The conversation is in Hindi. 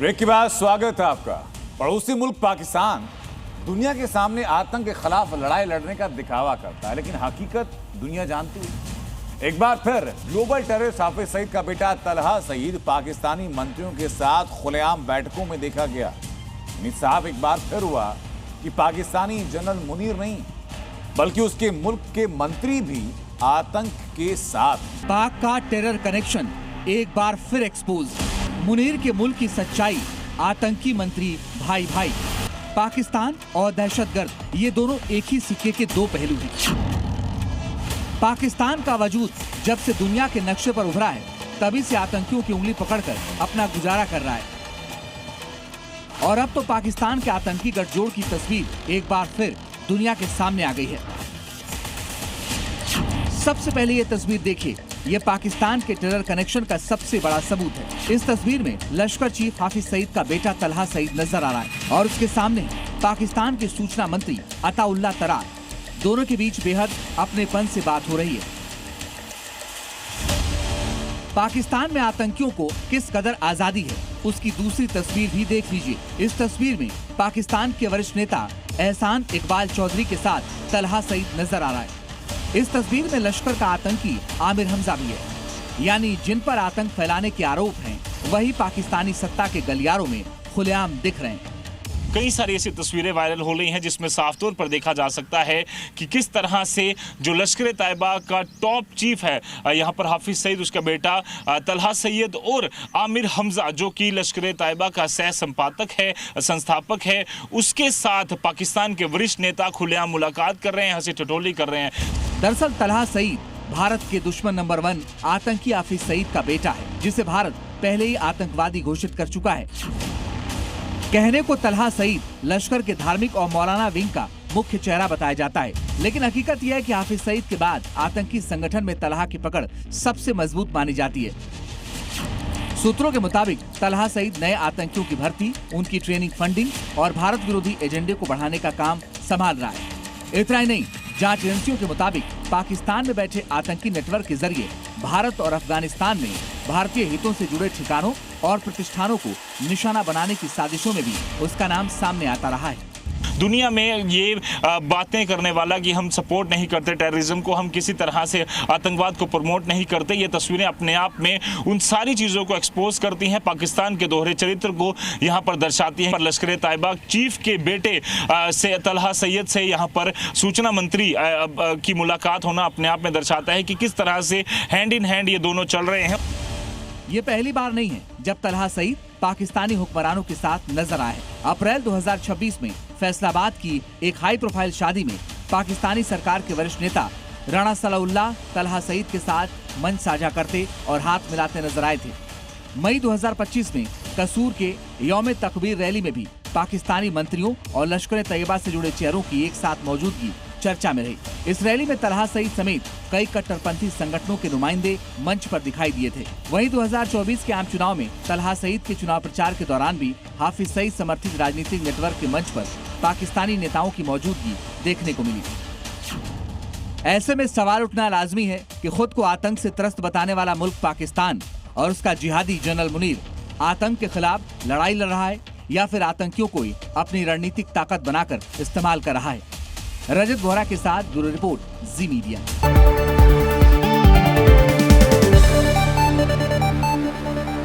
ब्रेक के बाद स्वागत है आपका। पड़ोसी मुल्क पाकिस्तान दुनिया के सामने आतंक के खिलाफ लड़ाई लड़ने का दिखावा करता है, लेकिन हकीकत दुनिया जानती है। एक बार फिर ग्लोबल टेररिस्ट हाफिज सईद का बेटा तलहा सईद पाकिस्तानी मंत्रियों के साथ खुलेआम बैठकों में देखा गया। साहब एक बार फिर हुआ कि पाकिस्तानी जनरल मुनीर नहीं बल्कि उसके मुल्क के मंत्री भी आतंक के साथ। पाक का टेरर कनेक्शन एक बार फिर एक्सपोज। मुनीर के मुल्क की सच्चाई, आतंकी मंत्री भाई भाई। पाकिस्तान और दहशतगर्द ये दोनों एक ही सिक्के के दो पहलू हैं। पाकिस्तान का वजूद जब से दुनिया के नक्शे पर उभरा है तभी से आतंकियों की उंगली पकड़कर अपना गुजारा कर रहा है। और अब तो पाकिस्तान के आतंकी गठजोड़ की तस्वीर एक बार फिर दुनिया के सामने आ गई है। सबसे पहले ये तस्वीर देखिए, ये पाकिस्तान के टेरर कनेक्शन का सबसे बड़ा सबूत है। इस तस्वीर में लश्कर चीफ हाफिज सईद का बेटा तलहा सईद नजर आ रहा है और उसके सामने पाकिस्तान के सूचना मंत्री अताउल्लाह तरार। दोनों के बीच बेहद अपनेपन से बात हो रही है। पाकिस्तान में आतंकियों को किस कदर आजादी है उसकी दूसरी तस्वीर भी देख लीजिए। इस तस्वीर में पाकिस्तान के वरिष्ठ नेता एहसान इकबाल चौधरी के साथ तलहा सईद नजर आ रहा है। इस तस्वीर में लश्कर का आतंकी आमिर हमजा भी है, यानी जिन पर आतंक फैलाने के आरोप हैं वही पाकिस्तानी सत्ता के गलियारों में खुलेआम दिख रहे हैं। कई सारी ऐसी तस्वीरें वायरल हो रही हैं जिसमें साफ तौर पर देखा जा सकता है कि किस तरह से जो लश्कर तैयबा का टॉप चीफ है यहाँ पर हाफिज सईद, उसका बेटा तलहा सैयद और आमिर हमजा जो कि लश्कर तैयबा का सह संपादक है, संस्थापक है, उसके साथ पाकिस्तान के वरिष्ठ नेता खुलेआम मुलाकात कर रहे हैं, हंसी ठिठोली कर रहे हैं। दरअसल तलहा सईद भारत के दुश्मन नंबर 1 आतंकी हाफिज सईद का बेटा है, जिसे भारत पहले ही आतंकवादी घोषित कर चुका है। कहने को तलहा सईद लश्कर के धार्मिक और मौलाना विंग का मुख्य चेहरा बताया जाता है, लेकिन हकीकत यह है कि हाफिज सईद के बाद आतंकी संगठन में तलहा की पकड़ सबसे मजबूत मानी जाती है। सूत्रों के मुताबिक तलहा सईद नए आतंकियों की भर्ती, उनकी ट्रेनिंग, फंडिंग और भारत विरोधी एजेंडे को बढ़ाने का काम संभाल रहा है। इतना ही नहीं, जांच एजेंसियों के मुताबिक पाकिस्तान में बैठे आतंकी नेटवर्क के जरिए भारत और अफगानिस्तान में भारतीय हितों से जुड़े ठिकानों और प्रतिष्ठानों को निशाना बनाने की साजिशों में भी उसका नाम सामने आता रहा है। दुनिया में ये बातें करने वाला कि हम सपोर्ट नहीं करते टेररिज्म को, हम किसी तरह से आतंकवाद को प्रमोट नहीं करते, ये तस्वीरें अपने आप में उन सारी चीज़ों को एक्सपोज करती हैं, पाकिस्तान के दोहरे चरित्र को यहाँ पर दर्शाती हैं। लश्कर तैयबा चीफ के बेटे से तलहा सैयद से यहाँ पर सूचना मंत्री की मुलाकात होना अपने आप में दर्शाता है कि किस तरह से हैंड इन हैंड ये दोनों चल रहे हैं। ये पहली बार नहीं है जब तलहा सईद पाकिस्तानी हुक्मरानों के साथ नजर आए। अप्रैल 2026 में फैसलाबाद की एक हाई प्रोफाइल शादी में पाकिस्तानी सरकार के वरिष्ठ नेता राणा सलाउल्लाह तलहा सईद के साथ मंच साझा करते और हाथ मिलाते नजर आए थे। मई 2025 में कसूर के यौम तकबीर रैली में भी पाकिस्तानी मंत्रियों और लश्कर तैयबा से जुड़े चेहरों की एक साथ मौजूदगी चर्चा में रही। इस रैली में तलहा सईद समेत कई कट्टरपंथी संगठनों के नुमाइंदे मंच पर दिखाई दिए थे। वहीं 2024 के आम चुनाव में तलहा सईद के चुनाव प्रचार के दौरान भी हाफिज सईद समर्थित राजनीतिक नेटवर्क के मंच पर पाकिस्तानी नेताओं की मौजूदगी देखने को मिली। ऐसे में सवाल उठना लाजमी है कि खुद को आतंक से त्रस्त बताने वाला मुल्क पाकिस्तान और उसका जिहादी जनरल मुनीर आतंक के खिलाफ लड़ाई लड़ रहा है या फिर आतंकियों को ही अपनी रणनीतिक ताकत बनाकर इस्तेमाल कर रहा है। रजत बोहरा के साथ ब्यूरो रिपोर्ट, जी मीडिया।